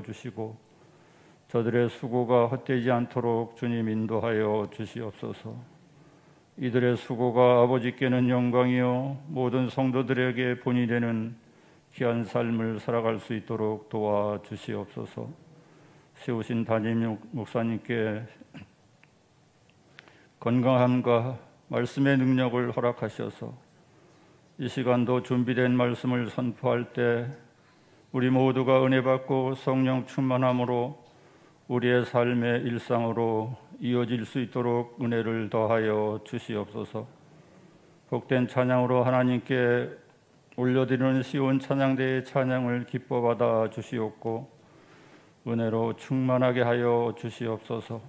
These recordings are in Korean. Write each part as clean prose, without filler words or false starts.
주시고 저들의 수고가 헛되지 않도록 주님 인도하여 주시옵소서. 이들의 수고가 아버지께는 영광이요 모든 성도들에게 본이 되는 귀한 삶을 살아갈 수 있도록 도와주시옵소서. 세우신 담임 목사님께 건강함과 말씀의 능력을 허락하셔서 이 시간도 준비된 말씀을 선포할 때 우리 모두가 은혜 받고 성령 충만함으로 우리의 삶의 일상으로 이어질 수 있도록 은혜를 더하여 주시옵소서. 복된 찬양으로 하나님께 올려드리는 시온 찬양대의 찬양을 기뻐 받아 주시옵고 은혜로 충만하게 하여 주시옵소서.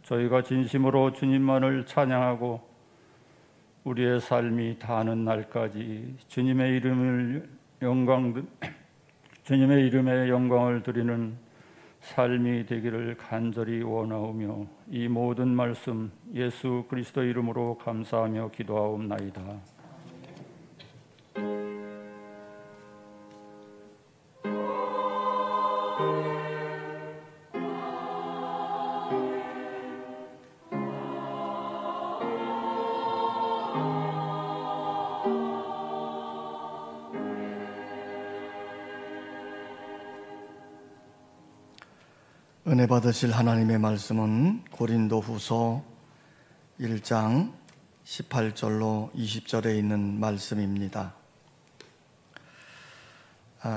저희가 진심으로 주님만을 찬양하고 우리의 삶이 다하는 날까지 주님의 이름에 영광을 드리는 삶이 되기를 간절히 원하오며 이 모든 말씀 예수 그리스도 이름으로 감사하며 기도하옵나이다. 은혜 받으실 하나님의 말씀은 고린도후서 1장 18절로 20절에 있는 말씀입니다.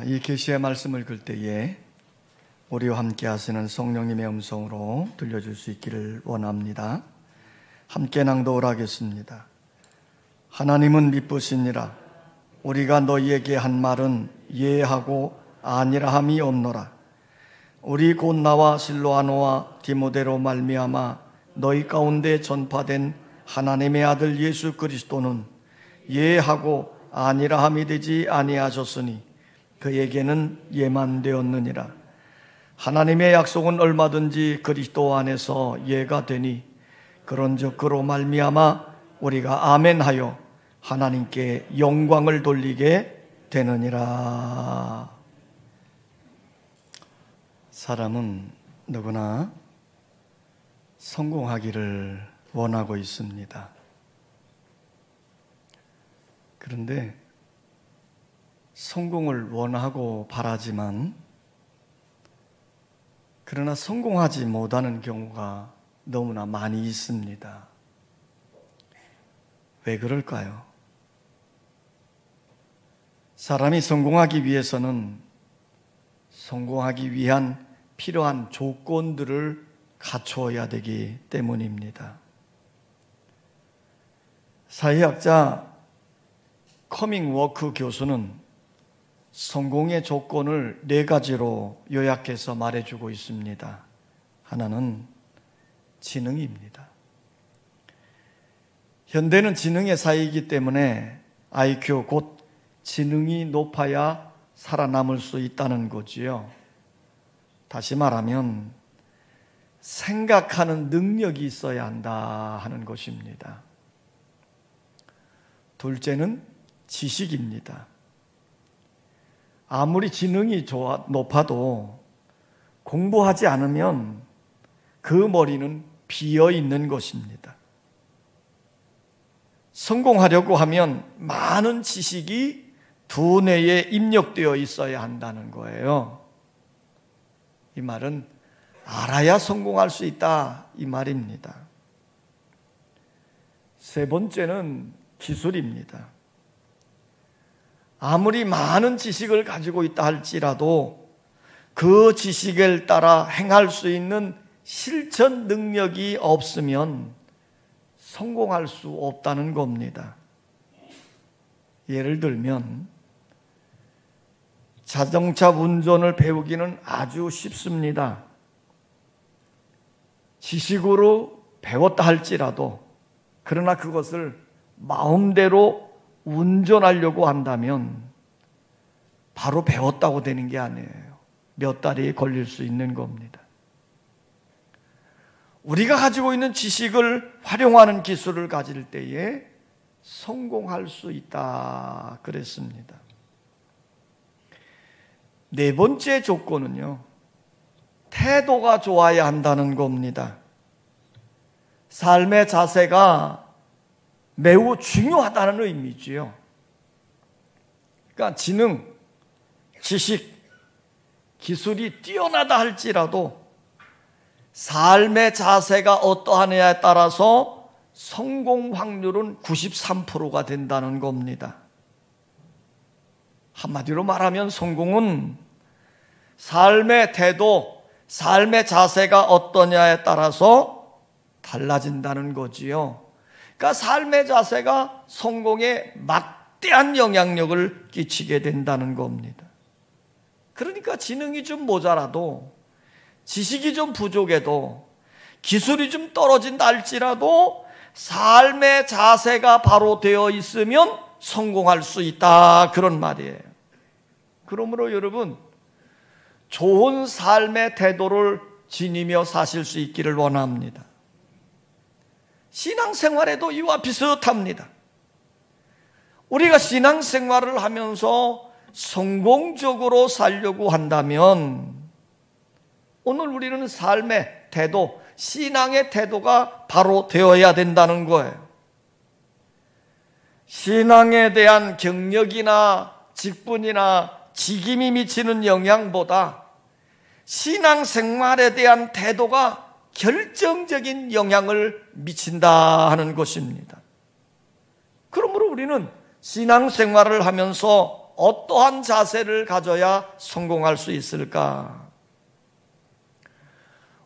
이 계시의 말씀을 읽을 때에 우리와 함께 하시는 성령님의 음성으로 들려줄 수 있기를 원합니다. 함께 낭독을 하겠습니다. 하나님은 미쁘시니라. 우리가 너희에게 한 말은 예하고 아니라 함이 없노라. 우리 곧 나와 실로아노와 디모데로 말미암아 너희 가운데 전파된 하나님의 아들 예수 그리스도는 예하고 아니라 함이 되지 아니하셨으니 그에게는 예만 되었느니라. 하나님의 약속은 얼마든지 그리스도 안에서 예가 되니 그런즉 그로 말미암아 우리가 아멘하여 하나님께 영광을 돌리게 되느니라. 사람은 누구나 성공하기를 원하고 있습니다. 그런데 성공을 원하고 바라지만 그러나 성공하지 못하는 경우가 너무나 많이 있습니다. 왜 그럴까요? 사람이 성공하기 위해서는 성공하기 위한 필요한 조건들을 갖추어야 되기 때문입니다. 사회학자 커밍워크 교수는 성공의 조건을 4가지로 요약해서 말해주고 있습니다. 하나는 지능입니다. 현대는 지능의 사회이기 때문에 IQ 곧 지능이 높아야 살아남을 수 있다는 거지요. 다시 말하면 생각하는 능력이 있어야 한다 하는 것입니다. 둘째는 지식입니다. 아무리 지능이 높아도 공부하지 않으면 그 머리는 비어 있는 것입니다. 성공하려고 하면 많은 지식이 두뇌에 입력되어 있어야 한다는 거예요. 이 말은 알아야 성공할 수 있다 이 말입니다. 세 번째는 기술입니다. 아무리 많은 지식을 가지고 있다 할지라도 그 지식을 따라 행할 수 있는 실천 능력이 없으면 성공할 수 없다는 겁니다. 예를 들면 자동차 운전을 배우기는 아주 쉽습니다. 지식으로 배웠다 할지라도 그러나 그것을 마음대로 운전하려고 한다면 바로 배웠다고 되는 게 아니에요. 몇 달이 걸릴 수 있는 겁니다. 우리가 가지고 있는 지식을 활용하는 기술을 가질 때에 성공할 수 있다 그랬습니다. 네 번째 조건은요, 태도가 좋아야 한다는 겁니다. 삶의 자세가 매우 중요하다는 의미지요. 그러니까 지능, 지식, 기술이 뛰어나다 할지라도 삶의 자세가 어떠하느냐에 따라서 성공 확률은 93%가 된다는 겁니다. 한마디로 말하면 성공은 삶의 태도, 삶의 자세가 어떠냐에 따라서 달라진다는 거지요. 그러니까 삶의 자세가 성공에 막대한 영향력을 끼치게 된다는 겁니다. 그러니까 지능이 좀 모자라도, 지식이 좀 부족해도, 기술이 좀 떨어진다 할지라도 삶의 자세가 바로 되어 있으면 성공할 수 있다, 그런 말이에요. 그러므로 여러분, 좋은 삶의 태도를 지니며 사실 수 있기를 원합니다. 신앙생활에도 이와 비슷합니다. 우리가 신앙생활을 하면서 성공적으로 살려고 한다면 오늘 우리는 삶의 태도, 신앙의 태도가 바로 되어야 된다는 거예요. 신앙에 대한 경력이나 직분이나 직임이 미치는 영향보다 신앙생활에 대한 태도가 결정적인 영향을 미친다 하는 것입니다. 그러므로 우리는 신앙생활을 하면서 어떠한 자세를 가져야 성공할 수 있을까?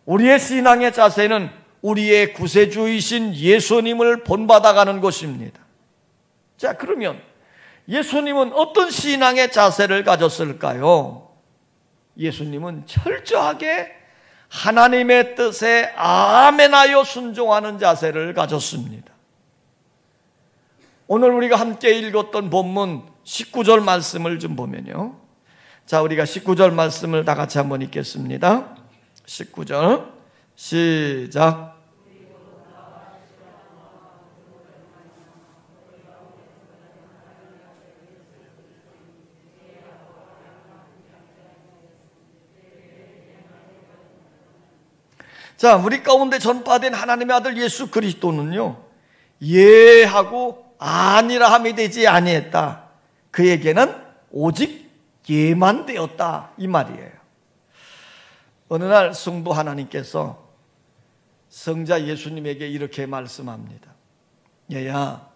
우리의 신앙의 자세는 우리의 구세주이신 예수님을 본받아가는 것입니다. 자, 그러면 예수님은 어떤 신앙의 자세를 가졌을까요? 예수님은 철저하게 하나님의 뜻에 아멘하여 순종하는 자세를 가졌습니다. 오늘 우리가 함께 읽었던 본문 19절 말씀을 좀 보면요. 자, 우리가 19절 말씀을 다 같이 한번 읽겠습니다. 19절 시작. 자, 우리 가운데 전파된 하나님의 아들 예수 그리스도는요, 예하고 아니라 함이 되지 아니했다. 그에게는 오직 예만 되었다, 이 말이에요. 어느 날 성부 하나님께서 성자 예수님에게 이렇게 말씀합니다. 얘야,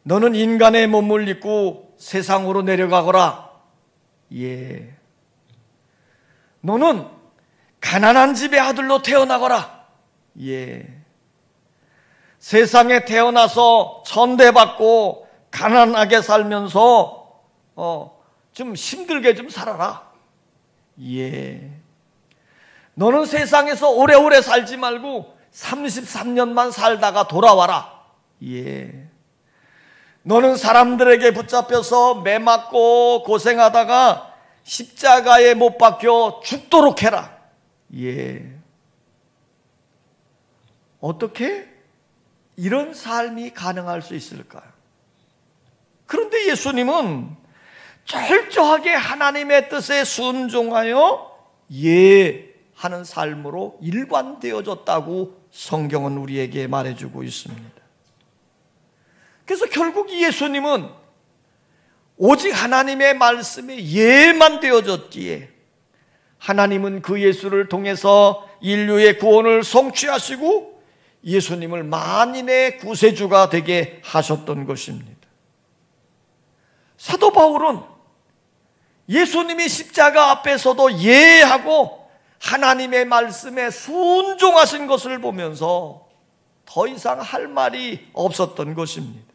너는 인간의 몸을 입고 세상으로 내려가거라. 예. 너는 가난한 집의 아들로 태어나거라. 예. 세상에 태어나서 천대받고 가난하게 살면서 좀 힘들게 좀 살아라. 예. 너는 세상에서 오래오래 살지 말고 33년만 살다가 돌아와라. 예. 너는 사람들에게 붙잡혀서 매 맞고 고생하다가 십자가에 못 박혀 죽도록 해라. 예. 어떻게 이런 삶이 가능할 수 있을까요? 그런데 예수님은 철저하게 하나님의 뜻에 순종하여 예하는 삶으로 일관되어졌다고 성경은 우리에게 말해주고 있습니다. 그래서 결국 예수님은 오직 하나님의 말씀에 예만 되어졌기에 하나님은 그 예수를 통해서 인류의 구원을 성취하시고 예수님을 만인의 구세주가 되게 하셨던 것입니다. 사도 바울은 예수님이 십자가 앞에서도 예하고 하나님의 말씀에 순종하신 것을 보면서 더 이상 할 말이 없었던 것입니다.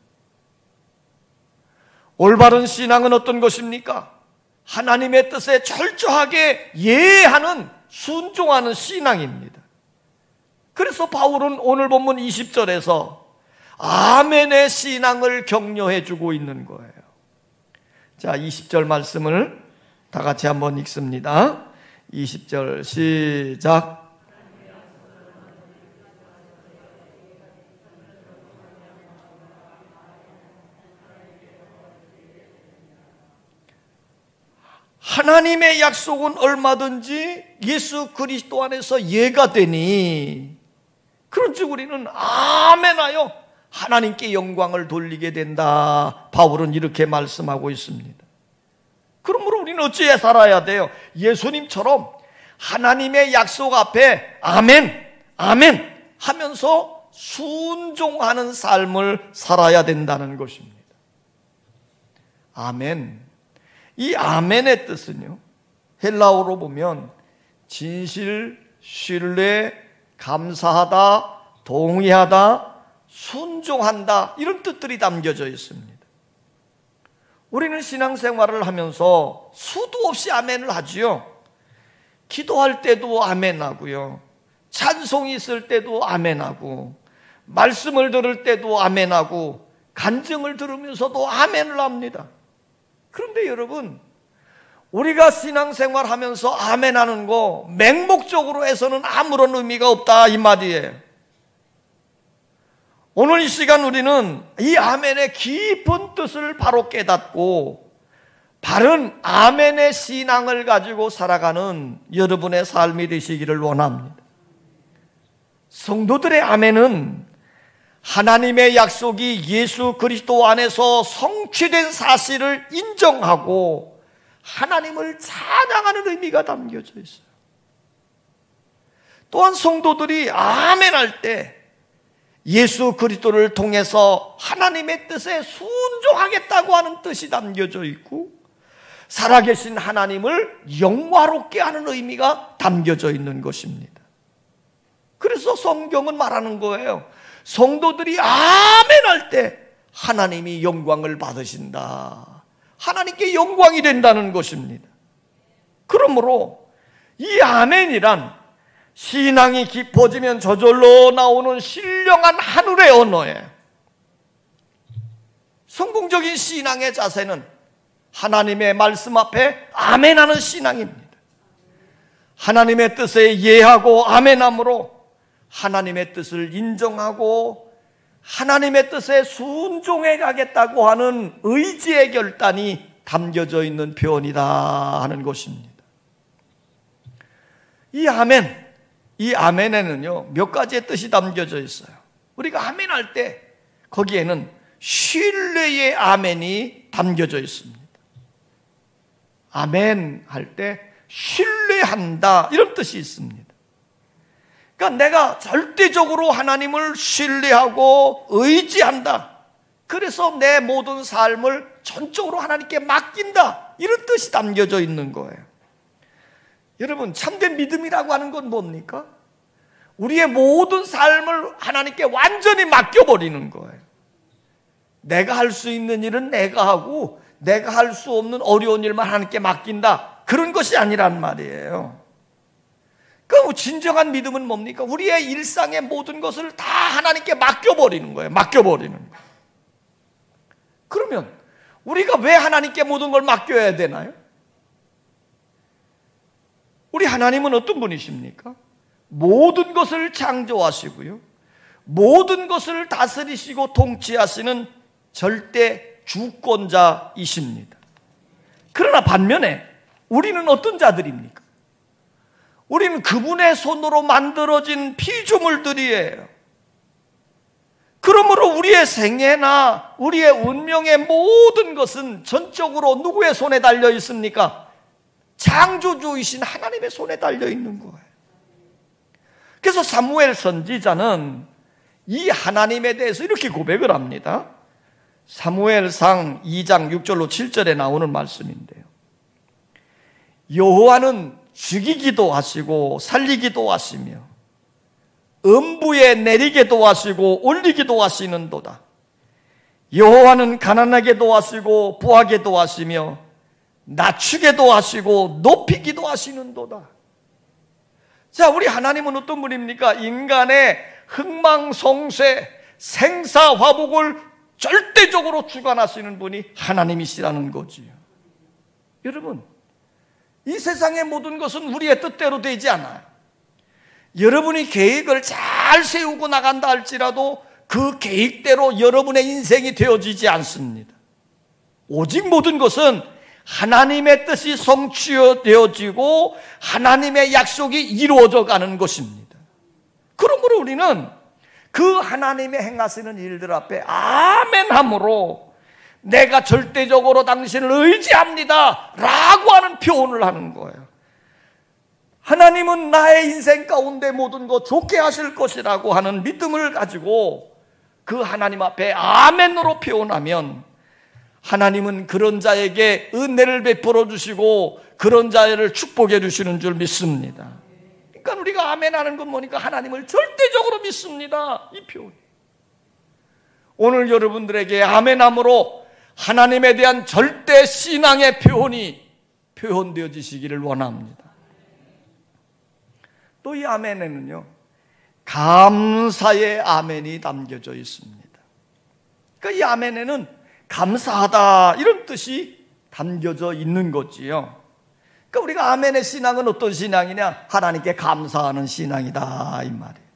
올바른 신앙은 어떤 것입니까? 하나님의 뜻에 철저하게 예하는, 순종하는 신앙입니다. 그래서 바울은 오늘 본문 20절에서 아멘의 신앙을 격려해 주고 있는 거예요. 자, 20절 말씀을 다 같이 한번 읽습니다. 20절 시작. 하나님의 약속은 얼마든지 예수 그리스도 안에서 예가 되니 그런즉 우리는 아멘하여 하나님께 영광을 돌리게 된다. 바울은 이렇게 말씀하고 있습니다. 그러므로 우리는 어찌해 살아야 돼요? 예수님처럼 하나님의 약속 앞에 아멘, 아멘 하면서 순종하는 삶을 살아야 된다는 것입니다. 아멘. 이 아멘의 뜻은요, 헬라어로 보면 진실, 신뢰, 감사하다, 동의하다, 순종한다, 이런 뜻들이 담겨져 있습니다. 우리는 신앙생활을 하면서 수도 없이 아멘을 하지요. 기도할 때도 아멘하고요, 찬송이 있을 때도 아멘하고, 말씀을 들을 때도 아멘하고, 간증을 들으면서도 아멘을 합니다. 그런데 여러분, 우리가 신앙생활 하면서 아멘하는 거 맹목적으로 해서는 아무런 의미가 없다, 이 말이에요. 오늘 이 시간 우리는 이 아멘의 깊은 뜻을 바로 깨닫고 바른 아멘의 신앙을 가지고 살아가는 여러분의 삶이 되시기를 원합니다. 성도들의 아멘은 하나님의 약속이 예수 그리스도 안에서 성취된 사실을 인정하고 하나님을 찬양하는 의미가 담겨져 있어요. 또한 성도들이 아멘할 때 예수 그리스도를 통해서 하나님의 뜻에 순종하겠다고 하는 뜻이 담겨져 있고, 살아계신 하나님을 영화롭게 하는 의미가 담겨져 있는 것입니다. 그래서 성경은 말하는 거예요. 성도들이 아멘할 때 하나님이 영광을 받으신다. 하나님께 영광이 된다는 것입니다. 그러므로 이 아멘이란 신앙이 깊어지면 저절로 나오는 신령한 하늘의 언어예요. 성공적인 신앙의 자세는 하나님의 말씀 앞에 아멘하는 신앙입니다. 하나님의 뜻에 예하고 아멘함으로 하나님의 뜻을 인정하고 하나님의 뜻에 순종해 가겠다고 하는 의지의 결단이 담겨져 있는 표현이다 하는 것입니다. 이 아멘에는요, 몇 가지의 뜻이 담겨져 있어요. 우리가 아멘할 때 거기에는 신뢰의 아멘이 담겨져 있습니다. 아멘 할 때 신뢰한다, 이런 뜻이 있습니다. 그러니까 내가 절대적으로 하나님을 신뢰하고 의지한다. 그래서 내 모든 삶을 전적으로 하나님께 맡긴다, 이런 뜻이 담겨져 있는 거예요. 여러분, 참된 믿음이라고 하는 건 뭡니까? 우리의 모든 삶을 하나님께 완전히 맡겨버리는 거예요. 내가 할 수 있는 일은 내가 하고 내가 할 수 없는 어려운 일만 하나님께 맡긴다, 그런 것이 아니란 말이에요. 그럼 진정한 믿음은 뭡니까? 우리의 일상의 모든 것을 다 하나님께 맡겨버리는 거예요. 맡겨버리는 거예요. 그러면 우리가 왜 하나님께 모든 걸 맡겨야 되나요? 우리 하나님은 어떤 분이십니까? 모든 것을 창조하시고요, 모든 것을 다스리시고 통치하시는 절대 주권자이십니다. 그러나 반면에 우리는 어떤 자들입니까? 우리는 그분의 손으로 만들어진 피조물들이에요. 그러므로 우리의 생애나 우리의 운명의 모든 것은 전적으로 누구의 손에 달려 있습니까? 창조주이신 하나님의 손에 달려 있는 거예요. 그래서 사무엘 선지자는 이 하나님에 대해서 이렇게 고백을 합니다. 사무엘상 2장 6절로 7절에 나오는 말씀인데요, 여호와는 죽이기도 하시고 살리기도 하시며 음부에 내리게도 하시고 올리기도 하시는도다. 여호와는 가난하게도 하시고 부하게도 하시며 낮추게도 하시고 높이기도 하시는도다. 자, 우리 하나님은 어떤 분입니까? 인간의 흥망성쇠, 생사화복을 절대적으로 주관하시는 분이 하나님이시라는 거지요. 여러분, 이 세상의 모든 것은 우리의 뜻대로 되지 않아요. 여러분이 계획을 잘 세우고 나간다 할지라도 그 계획대로 여러분의 인생이 되어지지 않습니다. 오직 모든 것은 하나님의 뜻이 성취되어지고 하나님의 약속이 이루어져 가는 것입니다. 그러므로 우리는 그 하나님의 행하시는 일들 앞에 아멘함으로 내가 절대적으로 당신을 의지합니다 라고 하는 표현을 하는 거예요. 하나님은 나의 인생 가운데 모든 것 좋게 하실 것이라고 하는 믿음을 가지고 그 하나님 앞에 아멘으로 표현하면 하나님은 그런 자에게 은혜를 베풀어 주시고 그런 자를 축복해 주시는 줄 믿습니다. 그러니까 우리가 아멘하는 건 뭐니까 하나님을 절대적으로 믿습니다, 이 표현. 오늘 여러분들에게 아멘함으로 하나님에 대한 절대 신앙의 표현이 표현되어지시기를 원합니다. 또 이 아멘에는요, 감사의 아멘이 담겨져 있습니다. 그러니까 이 아멘에는 감사하다 이런 뜻이 담겨져 있는 거지요. 그러니까 우리가 아멘의 신앙은 어떤 신앙이냐? 하나님께 감사하는 신앙이다 이 말이에요.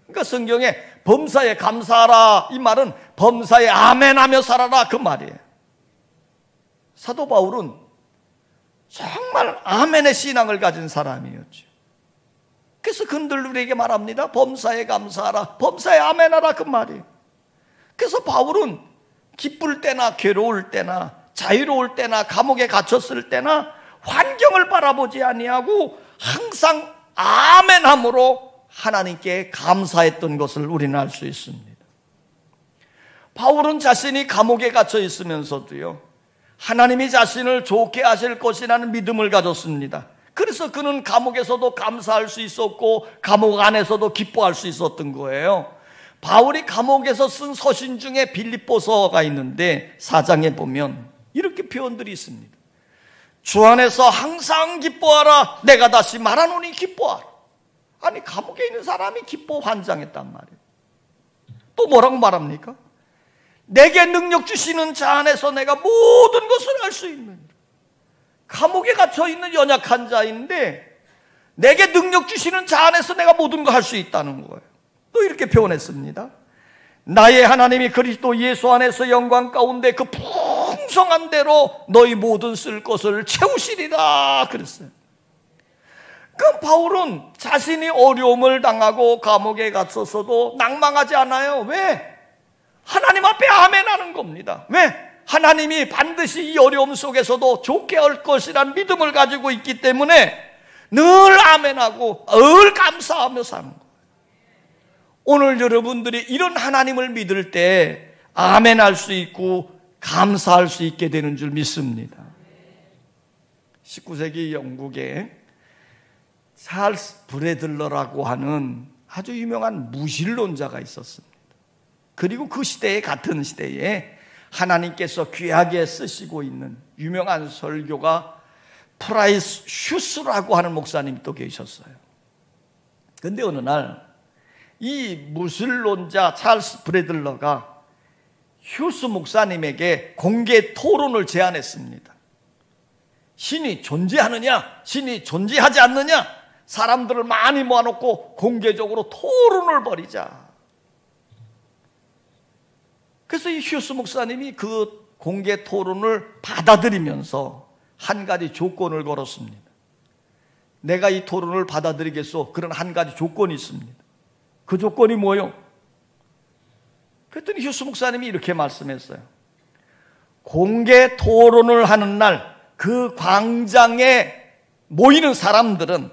그러니까 성경에 범사에 감사하라 이 말은 범사에 아멘하며 살아라 그 말이에요. 사도 바울은 정말 아멘의 신앙을 가진 사람이었죠. 그래서 그들 우리에게 말합니다. 범사에 감사하라, 범사에 아멘하라 그 말이에요. 그래서 바울은 기쁠 때나 괴로울 때나 자유로울 때나 감옥에 갇혔을 때나 환경을 바라보지 아니하고 항상 아멘함으로 하나님께 감사했던 것을 우리는 알 수 있습니다. 바울은 자신이 감옥에 갇혀 있으면서도요, 하나님이 자신을 좋게 하실 것이라는 믿음을 가졌습니다. 그래서 그는 감옥에서도 감사할 수 있었고 감옥 안에서도 기뻐할 수 있었던 거예요. 바울이 감옥에서 쓴 서신 중에 빌립보서가 있는데 4장에 보면 이렇게 표현들이 있습니다. 주 안에서 항상 기뻐하라. 내가 다시 말하노니 기뻐하라. 아니, 감옥에 있는 사람이 기뻐 환장했단 말이에요. 또 뭐라고 말합니까? 내게 능력 주시는 자 안에서 내가 모든 것을 할 수 있는, 감옥에 갇혀 있는 연약한 자인데 내게 능력 주시는 자 안에서 내가 모든 걸 할 수 있다는 거예요. 또 이렇게 표현했습니다. 나의 하나님이 그리스도 예수 안에서 영광 가운데 그 풍성한 대로 너희 모든 쓸 것을 채우시리라 그랬어요. 그럼 바울은 자신이 어려움을 당하고 감옥에 갇혔어도 낭망하지 않아요. 왜? 하나님 앞에 아멘하는 겁니다. 왜? 하나님이 반드시 이 어려움 속에서도 좋게 할 것이란 믿음을 가지고 있기 때문에 늘 아멘하고 늘 감사하며 사는 거예요. 오늘 여러분들이 이런 하나님을 믿을 때 아멘할 수 있고 감사할 수 있게 되는 줄 믿습니다. 19세기 영국에 찰스 브래들러라고 하는 아주 유명한 무신론자가 있었습니다. 그리고 그 시대에, 같은 시대에 하나님께서 귀하게 쓰시고 있는 유명한 설교가 프라이스 슈스라고 하는 목사님이 또 계셨어요. 그런데 어느 날 이 무신론자 찰스 브래들러가 휴스 목사님에게 공개 토론을 제안했습니다. 신이 존재하느냐, 신이 존재하지 않느냐, 사람들을 많이 모아놓고 공개적으로 토론을 벌이자. 그래서 이 휴스 목사님이 그 공개 토론을 받아들이면서 한 가지 조건을 걸었습니다. 내가 이 토론을 받아들이겠소. 그런 한 가지 조건이 있습니다. 그 조건이 뭐요? 그랬더니 휴스 목사님이 이렇게 말씀했어요. 공개 토론을 하는 날 그 광장에 모이는 사람들은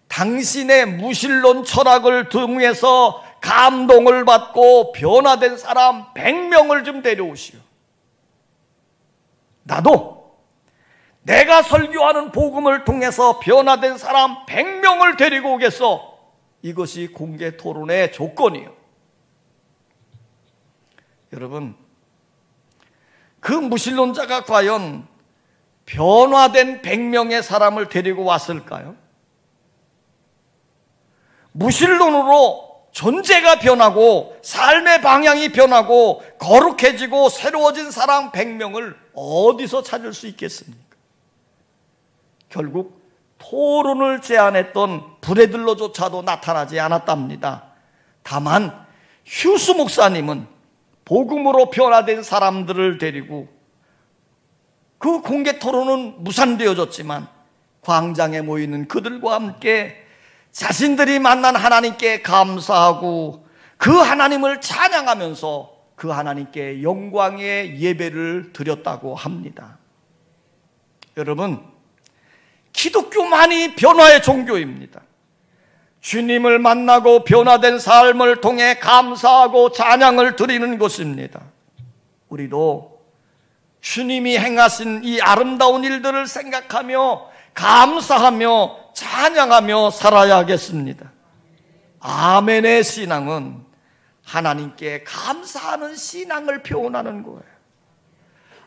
당신의 무신론 철학을 통해서 감동을 받고 변화된 사람 100명을 좀 데려오시오. 나도 내가 설교하는 복음을 통해서 변화된 사람 100명을 데리고 오겠어. 이것이 공개 토론의 조건이에요. 여러분, 그 무신론자가 과연 변화된 100명의 사람을 데리고 왔을까요? 무신론으로 존재가 변하고 삶의 방향이 변하고 거룩해지고 새로워진 사람 100명을 어디서 찾을 수 있겠습니까? 결국 토론을 제안했던 브래들러조차도 나타나지 않았답니다. 다만 휴스 목사님은 복음으로 변화된 사람들을 데리고 그 공개 토론은 무산되어졌지만 광장에 모이는 그들과 함께 자신들이 만난 하나님께 감사하고 그 하나님을 찬양하면서 그 하나님께 영광의 예배를 드렸다고 합니다. 여러분, 기독교만이 변화의 종교입니다. 주님을 만나고 변화된 삶을 통해 감사하고 찬양을 드리는 것입니다. 우리도 주님이 행하신 이 아름다운 일들을 생각하며 감사하며 찬양하며 살아야 하겠습니다. 아멘의 신앙은 하나님께 감사하는 신앙을 표현하는 거예요.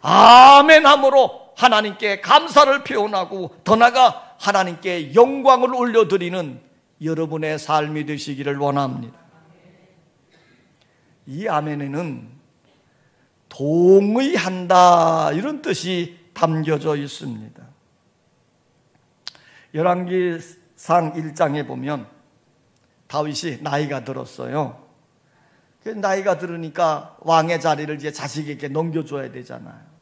아멘함으로 하나님께 감사를 표현하고 더 나아가 하나님께 영광을 올려드리는 여러분의 삶이 되시기를 원합니다. 이 아멘에는 동의한다 이런 뜻이 담겨져 있습니다. 열왕기상 1장에 보면 다윗이 나이가 들었어요. 나이가 들으니까 왕의 자리를 이제 자식에게 넘겨줘야 되잖아요.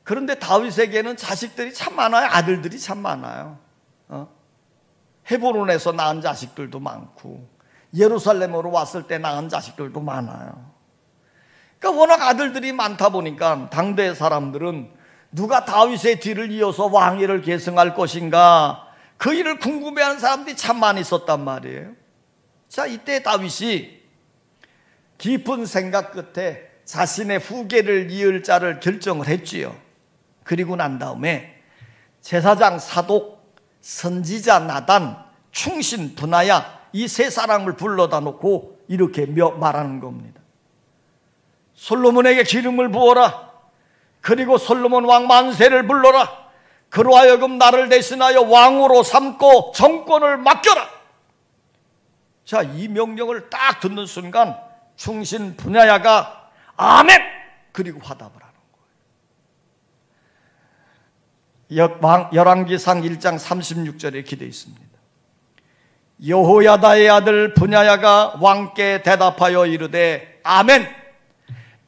그런데 다윗에게는 자식들이 참 많아요. 아들들이 참 많아요. 헤브론에서 낳은 자식들도 많고 예루살렘으로 왔을 때 낳은 자식들도 많아요. 그러니까 워낙 아들들이 많다 보니까 당대 사람들은 누가 다윗의 뒤를 이어서 왕위를 계승할 것인가 그 일을 궁금해하는 사람들이 참 많이 있었단 말이에요. 자, 이때 다윗이 깊은 생각 끝에 자신의 후계를 이을 자를 결정을 했지요. 그리고 난 다음에 제사장 사독, 선지자 나단, 충신 분하야 이 세 사람을 불러다 놓고 이렇게 말하는 겁니다. 솔로몬에게 기름을 부어라. 그리고 솔로몬 왕 만세를 불러라. 그로 하여금 나를 대신하여 왕으로 삼고 정권을 맡겨라. 자, 이 명령을 딱 듣는 순간 충신 분야야가 아멘! 그리고 화답을 하는 거예요. 열왕기상 1장 36절에 기대어 있습니다. 여호야다의 아들 분야야가 왕께 대답하여 이르되 아멘!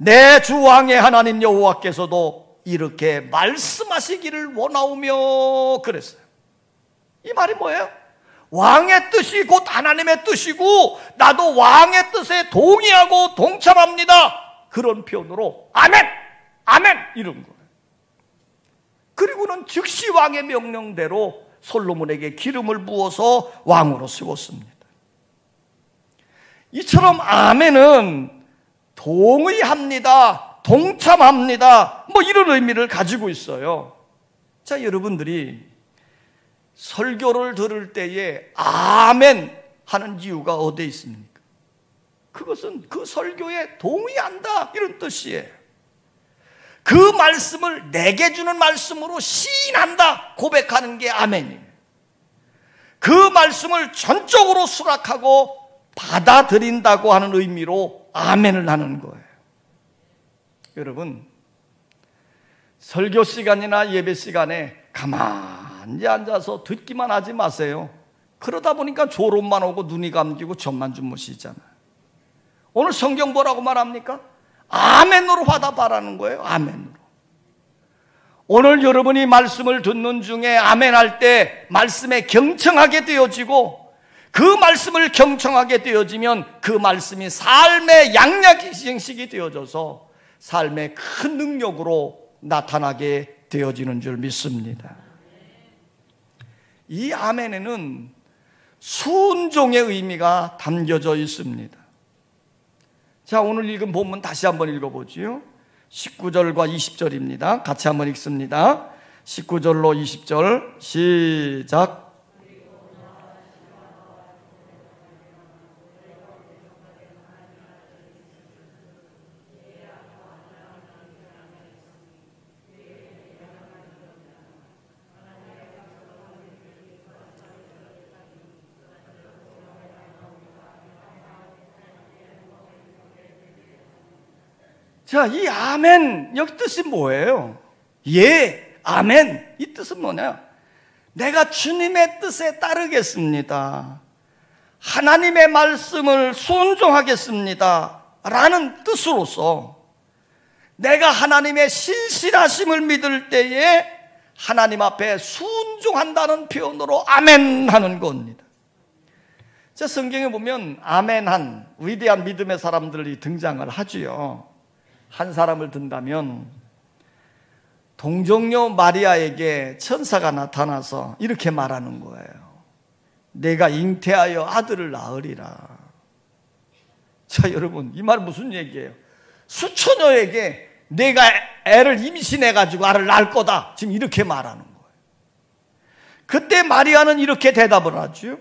내 주 왕의 하나님 여호와께서도 이렇게 말씀하시기를 원하오며 그랬어요. 이 말이 뭐예요? 왕의 뜻이 곧 하나님의 뜻이고 나도 왕의 뜻에 동의하고 동참합니다. 그런 표현으로 아멘! 아멘! 이런 거예요. 그리고는 즉시 왕의 명령대로 솔로몬에게 기름을 부어서 왕으로 세웠습니다. 이처럼 아멘은 동의합니다, 동참합니다, 뭐 이런 의미를 가지고 있어요. 자, 여러분들이 설교를 들을 때에 아멘 하는 이유가 어디에 있습니까? 그것은 그 설교에 동의한다 이런 뜻이에요. 그 말씀을 내게 주는 말씀으로 시인한다 고백하는 게 아멘이에요. 그 말씀을 전적으로 수락하고 받아들인다고 하는 의미로 아멘을 하는 거예요. 여러분, 설교 시간이나 예배 시간에 가만히 앉아서 듣기만 하지 마세요. 그러다 보니까 졸음만 오고 눈이 감기고 잠만 주무시잖아요. 오늘 성경 뭐라고 말합니까? 아멘으로 화답하라는 거예요. 아멘으로. 오늘 여러분이 말씀을 듣는 중에 아멘할 때 말씀에 경청하게 되어지고 그 말씀을 경청하게 되어지면 그 말씀이 삶의 양약식이 되어져서 삶의 큰 능력으로 나타나게 되어지는 줄 믿습니다. 이 아멘에는 순종의 의미가 담겨져 있습니다. 자, 오늘 읽은 본문 다시 한번 읽어보지요. 19절과 20절입니다. 같이 한번 읽습니다. 19절로 20절 시작. 자, 이 아멘 여기 뜻이 뭐예요? 예, 아멘 이 뜻은 뭐냐? 내가 주님의 뜻에 따르겠습니다. 하나님의 말씀을 순종하겠습니다 라는 뜻으로서 내가 하나님의 신실하심을 믿을 때에 하나님 앞에 순종한다는 표현으로 아멘 하는 겁니다. 자, 성경에 보면 아멘한 위대한 믿음의 사람들이 등장을 하지요. 한 사람을 든다면 동정녀 마리아에게 천사가 나타나서 이렇게 말하는 거예요. 내가 잉태하여 아들을 낳으리라. 자, 여러분, 이 말 무슨 얘기예요? 수처녀에게 내가 애를 임신해가지고 아를 낳을 거다, 지금 이렇게 말하는 거예요. 그때 마리아는 이렇게 대답을 하죠.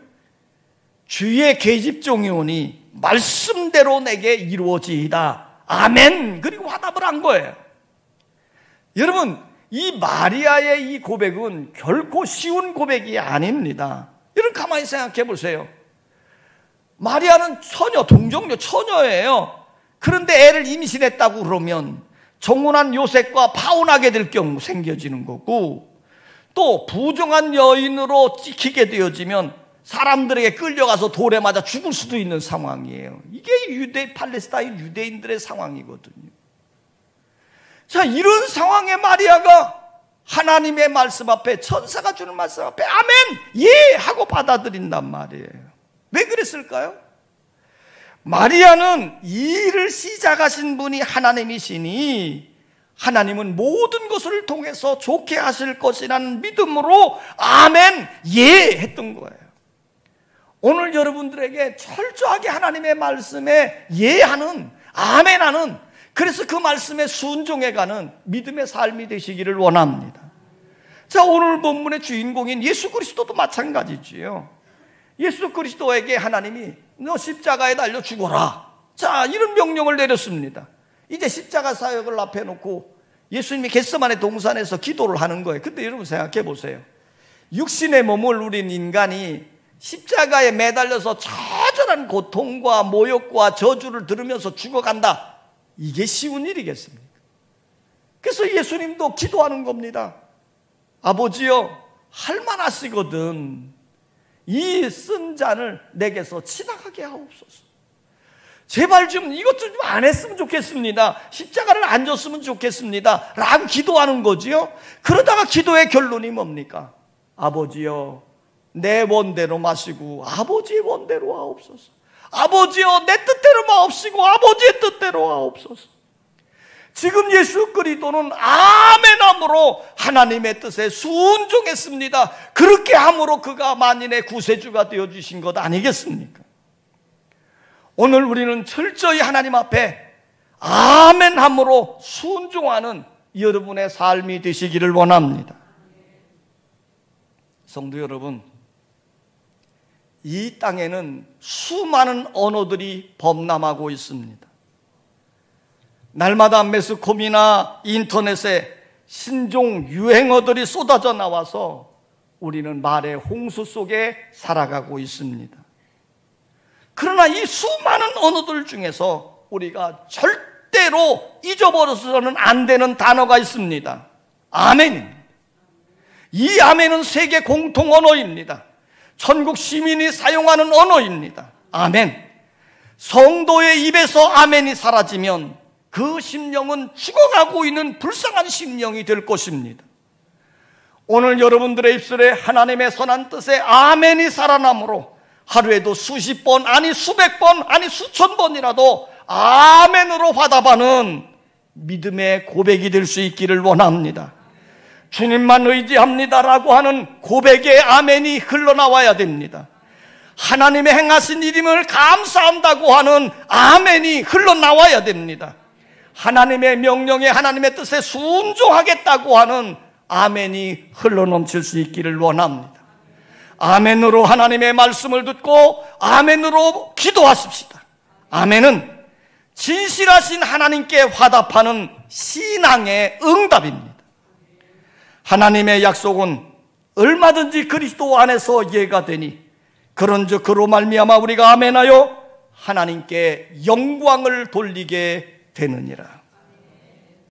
주의 계집종이 오니 말씀대로 내게 이루어지이다. 아멘. 그리고 화답을 한 거예요. 여러분, 이 마리아의 이 고백은 결코 쉬운 고백이 아닙니다. 여러분, 가만히 생각해 보세요. 마리아는 처녀, 동정녀 처녀예요. 그런데 애를 임신했다고 그러면 정혼한 요셉과 파혼하게 될 경우 생겨지는 거고, 또 부정한 여인으로 찍히게 되어지면 사람들에게 끌려가서 돌에 맞아 죽을 수도 있는 상황이에요. 이게 팔레스타인 유대인들의 상황이거든요. 자, 이런 상황에 마리아가 하나님의 말씀 앞에, 천사가 주는 말씀 앞에 아멘, 예 하고 받아들인단 말이에요. 왜 그랬을까요? 마리아는 이 일을 시작하신 분이 하나님이시니 하나님은 모든 것을 통해서 좋게 하실 것이라는 믿음으로 아멘, 예 했던 거예요. 오늘 여러분들에게 철저하게 하나님의 말씀에 예하는, 아멘하는, 그래서 그 말씀에 순종해가는 믿음의 삶이 되시기를 원합니다. 자, 오늘 본문의 주인공인 예수 그리스도도 마찬가지지요. 예수 그리스도에게 하나님이 너 십자가에 달려 죽어라, 자, 이런 명령을 내렸습니다. 이제 십자가 사역을 앞에 놓고 예수님이 겟세마네 동산에서 기도를 하는 거예요. 근데 여러분 생각해 보세요. 육신의 몸을 누린 인간이 십자가에 매달려서 처절한 고통과 모욕과 저주를 들으면서 죽어간다, 이게 쉬운 일이겠습니까? 그래서 예수님도 기도하는 겁니다. 아버지여, 할만하시거든 이 쓴 잔을 내게서 지나가게 하옵소서. 제발 좀 이것 좀 안 했으면 좋겠습니다. 십자가를 안 줬으면 좋겠습니다 라고 기도하는 거지요. 그러다가 기도의 결론이 뭡니까? 아버지여, 내 원대로 마시고 아버지의 원대로 하옵소서. 아버지여, 내 뜻대로 마옵시고 아버지의 뜻대로 하옵소서. 지금 예수 그리스도는 아멘함으로 하나님의 뜻에 순종했습니다. 그렇게 함으로 그가 만인의 구세주가 되어주신 것 아니겠습니까? 오늘 우리는 철저히 하나님 앞에 아멘함으로 순종하는 여러분의 삶이 되시기를 원합니다. 성도 여러분, 이 땅에는 수많은 언어들이 범람하고 있습니다. 날마다 매스컴이나 인터넷에 신종 유행어들이 쏟아져 나와서 우리는 말의 홍수 속에 살아가고 있습니다. 그러나 이 수많은 언어들 중에서 우리가 절대로 잊어버려서는 안 되는 단어가 있습니다. 아멘입니다. 이 아멘은 세계 공통 언어입니다. 천국 시민이 사용하는 언어입니다. 아멘. 성도의 입에서 아멘이 사라지면 그 심령은 죽어가고 있는 불쌍한 심령이 될 것입니다. 오늘 여러분들의 입술에 하나님의 선한 뜻에 아멘이 살아남으로 하루에도 수십 번, 아니 수백 번, 아니 수천 번이라도 아멘으로 화답하는 믿음의 고백이 될 수 있기를 원합니다. 주님만 의지합니다라고 하는 고백의 아멘이 흘러나와야 됩니다. 하나님의 행하신 일임을 감사한다고 하는 아멘이 흘러나와야 됩니다. 하나님의 명령에, 하나님의 뜻에 순종하겠다고 하는 아멘이 흘러넘칠 수 있기를 원합니다. 아멘으로 하나님의 말씀을 듣고 아멘으로 기도하십시다. 아멘은 진실하신 하나님께 화답하는 신앙의 응답입니다. 하나님의 약속은 얼마든지 그리스도 안에서 예가 되니 그런즉 그로 말미암아 우리가 아멘하여 하나님께 영광을 돌리게 되느니라.